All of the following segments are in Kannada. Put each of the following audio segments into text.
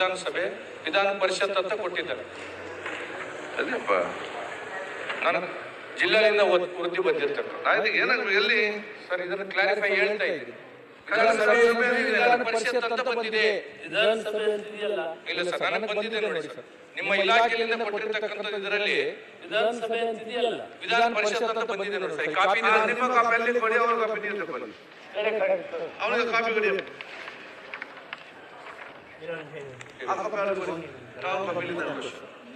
ವಿಧಾನಸಭೆ ವಿಧಾನ ಪರಿಷತ್ ಅಂತ ಕೊಟ್ಟಿದ್ದಾರೆ. ಅದೇಪ್ಪ ನಾನು ಜಿಲ್ಲೆಯಿಂದ ವೃದ್ಧಿ ಬಂದಿರ್ತಕ್ಕಂಥ ಏನಾದ್ರು ಎಲ್ಲಿ ಸರ್ ಇದನ್ನು ಕ್ಲಾರಿಫೈ ಹೇಳ್ತಾ ಇದ್ದೀನಿ. ವಿಧಾನ ಪರಿಷತ್ ಅಂತ ಬಂದಿದೆ, ವಿಧಾನಸಭೆ ಅಂತಿದೆಯಲ್ಲ. ಇಲ್ಲ ಸರ್ ನನಗೆ ಬಂದಿದೆ ನೋಡಿ ಸರ್, ನಿಮ್ಮ ಇಲಾಖೆಯಿಂದ ಕೊಟ್ಟಿರ್ತಕ್ಕಂಥ ಇದರಲ್ಲಿ ವಿಧಾನಸಭೆ ಅಂತಿದೆಯಲ್ಲ, ವಿಧಾನ ಪರಿಷತ್ ಅಂತ ಬಂದಿದೆ ನೋಡಿ ಸರ್. ಕಾಪಿ ನಿಮ್ಮ ಕಾಪಿಯಲ್ಲಿ ಕೊಡಿ, ಅವರ ಕಾಪಿ ನೀವು ತಗೊಳ್ಳಿ, ಅವನಿಗೆ ಕಾಪಿ ಕೊಡಿ.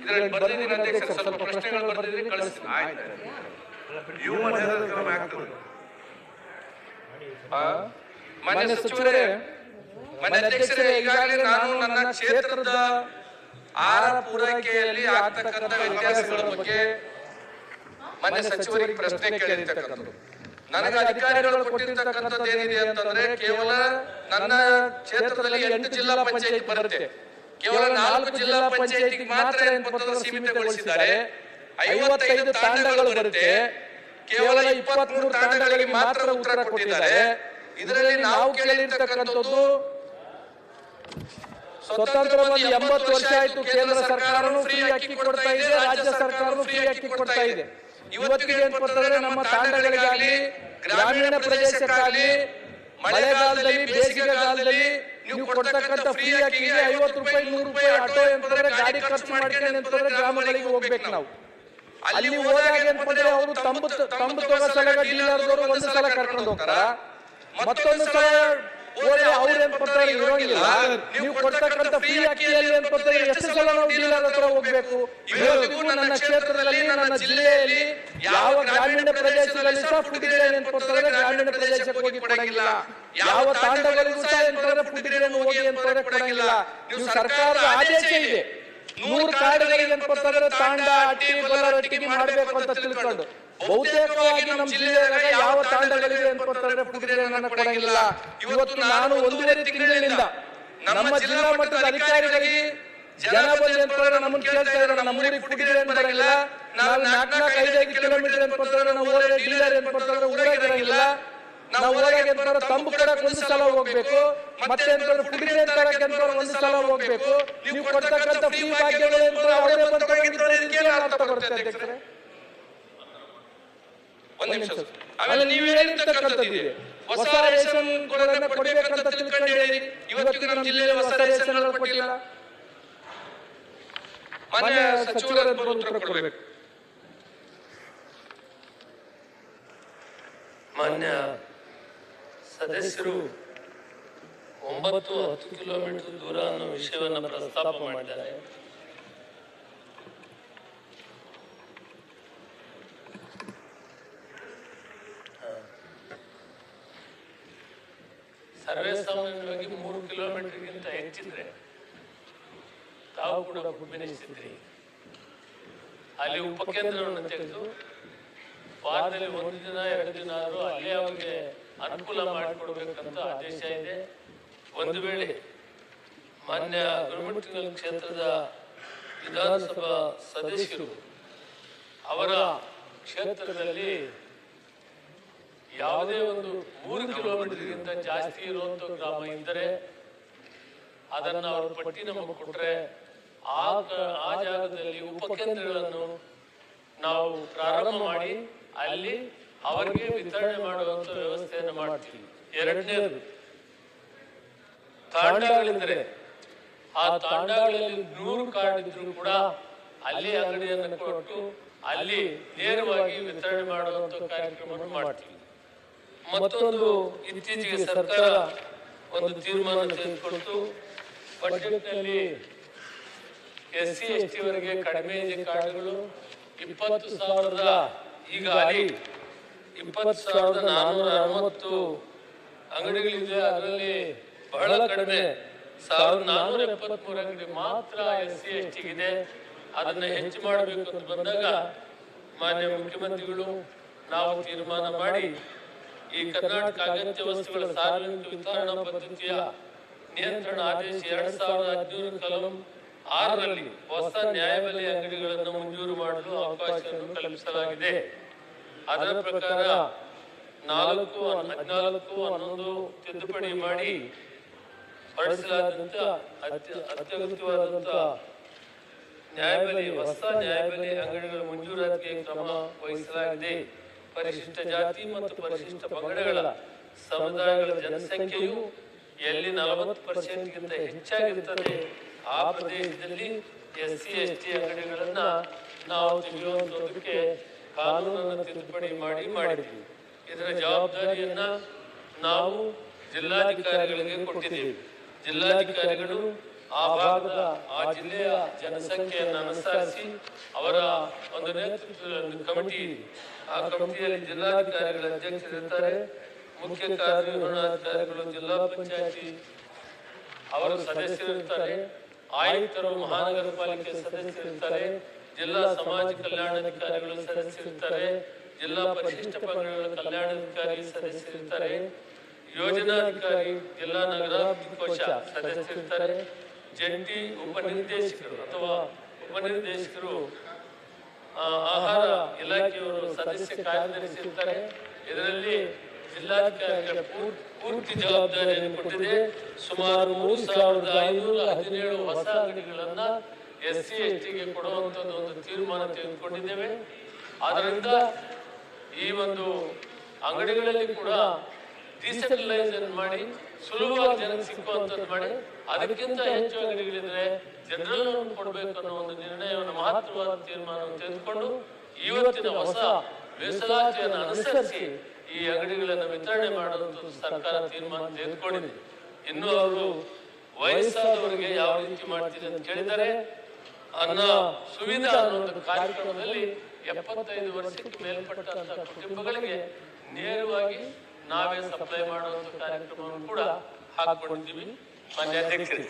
ಇದರಲ್ಲಿ ಬರ್ದಿದ್ದೀನಿ ಅಧ್ಯಕ್ಷ, ಸ್ವಲ್ಪ ಪ್ರಶ್ನೆಗಳು ಬರ್ದಿದ್ದೀನಿ ಕಳಿಸ್ತೀನಿ. ಮಾನ್ಯ ಸಚಿವರೇ, ಮಾನ್ಯ ಅಧ್ಯಕ್ಷರೇ, ಈಗಾಗಲೇ ನಾನು ನನ್ನ ಕ್ಷೇತ್ರದ ಆಹಾರ ಪೂರೈಕೆಯಲ್ಲಿ ಆಗ್ತಕ್ಕಂಥ ವ್ಯತ್ಯಾಸಗಳ ಬಗ್ಗೆ ಮಾನ್ಯ ಸಚಿವರಿಗೆ ಪ್ರಶ್ನೆ ಕೇಳಿರ್ತಕ್ಕಂಥದ್ದು. ನನಗೆ ಅಧಿಕಾರಿಗಳು ಕೊಟ್ಟಿರ್ತಕ್ಕಂಥದ್ದು ಏನಿದೆ ಅಂತಂದ್ರೆ, ಕೇವಲ ನನ್ನ ಕ್ಷೇತ್ರದಲ್ಲಿ 8 ಜಿಲ್ಲಾ ಪಂಚಾಯತ್ ಬರುತ್ತೆ, ಕೇವಲ 4 ಜಿಲ್ಲಾ ಪಂಚಾಯತಿಗೆ ಮಾತ್ರ ಸೀಮಿತಗೊಳಿಸಿದ್ದಾರೆ. 55 ತಾಂಡಗಳು ಬರುತ್ತೆ, ಕೇವಲ 23 ತಾಂಡಗಳಿಗೆ ಮಾತ್ರ ಉತ್ತರ ಕೊಟ್ಟಿದ್ದಾರೆ. ಇದರಲ್ಲಿ ನಾವು ಕೇಳಿರ್ತಕ್ಕಂಥದ್ದು, ಸ್ವತಂತ್ರ ಬಂದು 80 ವರ್ಷ ಆಯ್ತು, ಕೇಂದ್ರ ಸರ್ಕಾರನು ಫ್ರೀ ಅಕ್ಕಿ ಕೊಡ್ತಾ ಇದೆ, ರಾಜ್ಯ ಸರ್ಕಾರನು ಫ್ರೀ ಅಕ್ಕಿ ಕೊಡ್ತಾ ಇದೆ. ಇವತ್ತಿಗೆ ಏನ್ ಕೊಡ್ತಾರೆ, ನಮ್ಮ ತಾಂಡಗಳಿಗಾಗಲಿ ಗ್ರಾಮೀಣ ಪ್ರದೇಶಕ್ಕಾಗಲಿ ಮಳೆಗಾಲದಲ್ಲಿ ಬೇಸಿಗೆಗಾಲದಲ್ಲಿ ನೀವು ಕೊಡ್ತಕ್ಕಂಥ ಫ್ರೀ ಅಕ್ಕಿಗೆ 50 ರೂಪಾಯಿ 100 ರೂಪಾಯಿ ಆಟೋ ಅಂತಂದ್ರೆ ಗಾಡಿ ಖರ್ಚು ಮಾಡ್ಕೊಂಡು ಅಂತಂದ್ರೆ ಗ್ರಾಮಗಳಿಗೆ ಹೋಗ್ಬೇಕು ನಾವು. ಅಲ್ಲಿ ಹೋದಾಗ ಅಂತಂದ್ರೆ ಅವರು ತಂಬು ತಗೋ ಸಲಗ ಡೀಲರ್ದವರು ಒಂದು ಸಲ ಕರ್ಕೊಂಡು ಹೋಗ್ತಾರ, ಮತ್ತೊಂದು ಸಲ ಹೋದ್ರೆ ಅವ್ರು ಏನ್ ಕೊಡ್ತಾರೆ ಇರೋಂಗಿಲ್ಲ. ನೀವು ಕೊಡ್ತಕ್ಕಂಥ ಫ್ರೀ ಅಕ್ಕಿಯಲ್ಲಿ ಏನ್ ಕೊಡ್ತಾರೆ, ಎಷ್ಟು ಸಲ ನಾವು ಡೀಲರ್ ಹತ್ರ ಹೋಗ್ಬೇಕು. ಇವತ್ತಿಗೂ ನನ್ನ ಕ್ಷೇತ್ರದಲ್ಲಿ ನನ್ನ ಜಿಲ್ಲೆಯಲ್ಲಿ ಯಾವ ಗ್ರಾಮೀಣ ಪ್ರದೇಶದಲ್ಲಿ ಸಹ ಫುಡ್ ಗ್ರೇನ್ ಏನ್ ಕೊಡ್ತಾರೆ ಗ್ರಾಮೀಣ ಪ್ರದೇಶಕ್ಕೆ ಹೋಗಿ ಕೊಡಂಗಿಲ್ಲ. ಯಾವ ತಾಂಡಗಳಿಗೂ ಸಹ ಏನ್ ಕೊಡ್ತಾರೆ ಫುಡ್ ಗ್ರೇನ್ ಹೋಗಿ ಏನ್ ಕೊಡಂಗಿಲ್ಲ. ನೀವು ಸರ್ಕಾರದ ಆದೇಶ ಇದೆ, 100 ಕಾರ್ಡ್ಗಳಿಗೆ ಏನ್ ಕೊಡ್ತಾರೆ ತಾಂಡ ಅಟ್ಟಿ ಗೊಲ್ಲರೊಟ್ಟಿಗೆ ಮಾಡಬೇಕು ಅಂತ ತಿಳ್ಕೊಂಡು ಬಹುತೇಕವಾಗಿ ನಮ್ಮ ಜಿಲ್ಲೆಯಾಗ ಯಾವ ತಾಂಡಗಳಿಗೆ ಏನ್ ಕೊಡ್ತಾರೆ ಫುಡ್ ಗ್ರೇನ್ ಅನ್ನು ಕೊಡಂಗಿಲ್ಲ. ಇವತ್ತು ನಾನು 1.5 ತಿಂಗಳಿನಿಂದ ನಮ್ಮ ಜಿಲ್ಲಾ ಮಟ್ಟದ ಅಧಿಕಾರಿಗಳಿಗೆ ಜನ ಬಂದು ಅಂತಂದ್ರೆ ನಮ್ಮನ್ನು ಕೇಳ್ತಾ ಇದ್ದಾರೆ, ನಮ್ಮೂರಿಗೆ ಫುಡ್ ಗ್ರೇನ್ ಬರಂಗಿಲ್ಲ, ನಾವು 4-5 ಕಿಲೋಮೀಟರ್ ಏನ್ ಕೊಡ್ತಾರೆ, ನಾವು ಹೋದ್ರೆ ಡೀಲರ್ ಏನ್ ಕೊಡ್ತಾರೆ ಊರಾಗ ಬರಂಗಿಲ್ಲ, ನಾವು ಊರಾಗ ಎಂತಾರ ತಂಬು ಕಡಕ್ ಒಂದು ಸಲ ಹೋಗ್ಬೇಕು, ಮತ್ತೆ ಎಂತಾರ ಫುಡ್ ಗ್ರೇನ್ ತರಕ್ ಎಂತಾರ ಒಂದು ಸಲ ಹೋಗ್ಬೇಕು. ನೀವು ಕೊಡ್ತಕ್ಕಂಥ ಫ್ರೀ ಭಾಗ್ಯಗಳು ಅವರೇ ಅರ್ಥ ಬರುತ್ತೆ ಅಧ್ಯಕ್ಷರೇ. ಆಮೇಲೆ ನೀವು ಹೇಳಿರ್ತಕ್ಕಂಥದ್ದಿದೆ, ಹೊಸ ರೇಷನ್ ಕೊಡ್ಬೇಕಂತ ತಿಳ್ಕೊಂಡಿದ್ದೀರಿ. ಇವತ್ತಿಗೆ ನಮ್ಮ ಜಿಲ್ಲೆಯಲ್ಲಿ ಹೊಸ ರೇಷನ್ ಕೊಟ್ಟಿಲ್ಲ. ಮಾನ್ಯ ಸಚಿವರ ಉತ್ತರ ಕೊಡಬೇಕು. ಮಾನ್ಯ ಸದಸ್ಯರು 9-10 ಕಿಲೋಮೀಟರ್ ದೂರ ಅನ್ನೋ ವಿಷಯವನ್ನು ಪ್ರಸ್ತಾಪ ಮಾಡಿದ್ದಾರೆ. ಸರ್ವೇ ಸಾಮಾನ್ಯವಾಗಿ 3 ಕಿಲೋಮೀಟರ್ಗಿಂತ ಹೆಚ್ಚಿದ್ರೆ ತಾವು ಕೂಡ ಬೆನಿಸಿದ್ರಿ. ಅಲ್ಲಿ ಉಪಕೇಂದ್ರವನ್ನು ತೆಗೆದು ವಾರದಲ್ಲಿ 1 ದಿನ 2 ದಿನ ಆದರೂ ಅಲ್ಲಿ ಅವರಿಗೆ ಅನುಕೂಲ ಮಾಡಿಕೊಡ್ಬೇಕಂತ ಆದೇಶ ಇದೆ. ಒಂದು ವೇಳೆ ಮಾನ್ಯ ಗುರುಮಠಕಲ್ ಕ್ಷೇತ್ರದ ವಿಧಾನಸಭಾ ಸದಸ್ಯರು ಅವರ ಕ್ಷೇತ್ರದಲ್ಲಿ ಯಾವುದೇ ಒಂದು 3 ಕಿಲೋಮೀಟರ್ಗಿಂತ ಜಾಸ್ತಿ ಇರುವಂತ ಗ್ರಾಮ ಇದ್ದರೆ ಅದನ್ನು ಅವರು ಪಟ್ಟಿ ನಮಗೆ ಕೊಟ್ಟರೆ ಆ ಜಾಗದಲ್ಲಿ ಉಪಕೇಂದ್ರಗಳನ್ನು ನಾವು ಪ್ರಾರಂಭ ಮಾಡಿ ಅಲ್ಲಿ ಅವರಿಗೆ ವಿತರಣೆ ಮಾಡುವಂತ ವ್ಯವಸ್ಥೆಯನ್ನು ಮಾಡ್ತೀವಿ. ಎರಡನೇದು, ತಾಂಡಗಳಿದ್ರೆ ಆ ತಾಂಡಗಳಲ್ಲಿ 100 ಕಾರ್ಡ್ ಇದ್ರು ಕೂಡ ಅಲ್ಲಿ ಅಂಗಡಿಯನ್ನು ಕೊಟ್ಟು ಅಲ್ಲಿ ನೇರವಾಗಿ ವಿತರಣೆ ಮಾಡುವಂತ ಕಾರ್ಯಕ್ರಮವನ್ನು ಮಾಡ್ತೀವಿ. ಮತ್ತೊಂದು, ಇತ್ತೀಚೆಗೆ ಸರ್ಕಾರ ಒಂದು ತೀರ್ಮಾನ ತೆಗೆದುಕೊಂಡು ಬಜೆಟ್ನಲ್ಲಿ SC ST ವರೆಗೆ ಕಡಿಮೆ ಕಾರ್ಡ್ಗಳು 20,000 ಈಗಾಗಲೇ 20,460 ಅಂಗಡಿಗಳಿದೆ. ಅದರಲ್ಲಿ ಬಹಳ ಕಡಿಮೆ 1,473 ಅಂಗಡಿ ಮಾತ್ರ SC ST ಗಿದೆ. ಅದನ್ನ ಹೆಚ್ಚು ಮಾಡಬೇಕು ಅಂತ ಬಂದಾಗ ಮಾನ್ಯ ಮುಖ್ಯಮಂತ್ರಿಗಳು ನಾವು ತೀರ್ಮಾನ ಮಾಡಿ ಈ ಕರ್ನಾಟಕ ಅಗತ್ಯ ವಸ್ತುಗಳ ಸಾರ್ವಜನಿಕ ವಿತರಣಾ ಪದ್ಧತಿಯ ನಿಯಂತ್ರಣ ಆದೇಶ 2017 ಕಲಂ 6ರಲ್ಲಿ ಹೊಸ ನ್ಯಾಯಬೆಲೆ ಅಂಗಡಿಗಳನ್ನು ಮಂಜೂರು ಮಾಡಲು ಅವಕಾಶವನ್ನು ಕಲ್ಪಿಸಲಾಗಿದೆ. ಅದರ ಪ್ರಕಾರ 4, 14, 11 ತಿದ್ದುಪಡಿ ಮಾಡಿ ಹೊರಡಿಸಲಾದಂಥ ಅತ್ಯಗತ್ಯವಾದಂಥ ನ್ಯಾಯಬೆಲೆ ಹೊಸ ನ್ಯಾಯಬೆಲೆ ಅಂಗಡಿಗಳ ಮಂಜೂರಾತಿಗೆ ಕ್ರಮ ವಹಿಸಲಾಗಿದೆ. ಪರಿಶಿಷ್ಟ ಜಾತಿ ಮತ್ತು ಪರಿಶಿಷ್ಟ ಪಂಗಡಗಳ ಸಮುದಾಯಗಳ ಜನಸಂಖ್ಯೆಯು ಎಲ್ಲಿ 40%ಗಿಂತ ಹೆಚ್ಚಾಗಿರುತ್ತದೆ ಆ ಪ್ರದೇಶದಲ್ಲಿ SC ST ಅಂಗಡಿಗಳನ್ನ ನಾವು ತೆಗೆಯುವಂಥದ್ದಕ್ಕೆ ಕಾನೂನನ್ನು ತಿದ್ದುಪಡಿ ಮಾಡಿದ್ವಿ. ಇದರ ಜವಾಬ್ದಾರಿಯನ್ನ ನಾವು ಜಿಲ್ಲಾಧಿಕಾರಿಗಳಿಗೆ ಕೊಟ್ಟಿದ್ದೇವೆ. ಜಿಲ್ಲಾಧಿಕಾರಿಗಳು ಆ ಭಾಗದ ಆ ಜಿಲ್ಲೆಯ ಜನಸಂಖ್ಯೆಯನ್ನು ಅನುಸರಿಸಿ ಅವರ ಒಂದು ನೇತೃತ್ವದ ಒಂದು ಕಮಿಟಿ, ಆ ಕಮಿಟಿಯಲ್ಲಿ ಜಿಲ್ಲಾಧಿಕಾರಿಗಳ ಅಧ್ಯಕ್ಷರಿರ್ತಾರೆ, ಮುಖ್ಯ ಕಾರ್ಯನಿರ್ವಹಣಾಧಿಕಾರಿಗಳು, ಜಿಲ್ಲಾ ಪಂಚಾಯತಿ ಅವರು ಸದಸ್ಯರಿರ್ತಾರೆ, ಆಯುಕ್ತರು, ಮಹಾನಗರ ಪಾಲಿಕೆ ಸದಸ್ಯರಿರ್ತಾರೆ, ಜಿಲ್ಲಾ ಸಮಾಜ ಕಲ್ಯಾಣಾಧಿಕಾರಿಗಳು ಸದಸ್ಯರಿರ್ತಾರೆ, ಜಿಲ್ಲಾ ಪರಿಶಿಷ್ಟ ಪಂಗಡಗಳ ಕಲ್ಯಾಣಾಧಿಕಾರಿ ಸದಸ್ಯರಿರ್ತಾರೆ, ಯೋಜನಾಧಿಕಾರಿ, ಜಿಲ್ಲಾ ನಗರಾಭಿವೃದ್ಧಿ ಕೋಶ ಸದಸ್ಯರಿರ್ತಾರೆ, ಜಂಟಿ ಉಪನಿರ್ದೇಶಕರು ಅಥವಾ ಉಪನಿರ್ದೇಶಕರು, ಆಹಾರ ಇಲಾಖೆಯವರು ಸದಸ್ಯ ಕಾರ್ಯದರ್ಶಿ ಇರ್ತಾರೆ. ಇದರಲ್ಲಿ ಜಿಲ್ಲಾಧಿಕಾರಿಗಳ ಪೂರ್ತಿ ಜವಾಬ್ದಾರಿಯನ್ನು ಕೊಟ್ಟಿದೆ. ಸುಮಾರು 3517 ಹೊಸ ಅಂಗಡಿಗಳನ್ನ SC STಗೆ ಕೊಡುವಂಥದ್ದು ಒಂದು ತೀರ್ಮಾನ ತೆಗೆದುಕೊಂಡಿದ್ದೇವೆ. ಆದ್ದರಿಂದ ಈ ಒಂದು ಅಂಗಡಿಗಳಲ್ಲಿ ಕೂಡ ಡಿಸೆಂಟ್ರಲೈಸೇಷನ್ ಮಾಡಿ ಸುಲಭವಾಗಿ ಜನಕ್ಕೆ ಸಿಕ್ಕುವಂಥದ್ದು ಮಾಡಿ, ಅದಕ್ಕಿಂತ ಹೆಚ್ಚು ಅಂಗಡಿಗಳಿದ್ರೆ ಜನರನ್ನು ಕೊಡಬೇಕು ಅನ್ನೋ ಒಂದು ನಿರ್ಣಯವನ್ನು, ಮಹತ್ವವಾದ ತೀರ್ಮಾನವನ್ನು ತೆಗೆದುಕೊಂಡು ಇವತ್ತಿನ ಹೊಸ ಮೀಸಲಾತಿಯನ್ನು ಅನುಸರಿಸಿ ಈ ಅಂಗಡಿಗಳನ್ನು ವಿತರಣೆ ಮಾಡುವಂಥದ್ದು ಸರ್ಕಾರ ತೀರ್ಮಾನ ತೆಗೆದುಕೊಂಡಿದೆ. ಇನ್ನು ಅವರು ವಯಸ್ಸಾದವರಿಗೆ ಯಾವ ರೀತಿ ಮಾಡ್ತಿದೆ ಅಂತ ಕೇಳಿದರೆ, ಅನ್ನ ಸುವಿಧಾ ಅನ್ನೋ ಒಂದು ಕಾರ್ಯಕ್ರಮದಲ್ಲಿ 75 ವರ್ಷಕ್ಕೆ ಮೇಲ್ಪಟ್ಟಂತ ಕುಟುಂಬಗಳಿಗೆ ನೇರವಾಗಿ ನಾವೇ ಸಪ್ಲೈ ಮಾಡುವಂಥ ಕಾರ್ಯಕ್ರಮವನ್ನು ಕೂಡ ಹಾಕೊಂಡಿದ್ದೀವಿ. ಮಾನ್ಯ ಅಧ್ಯಕ್ಷರೇ,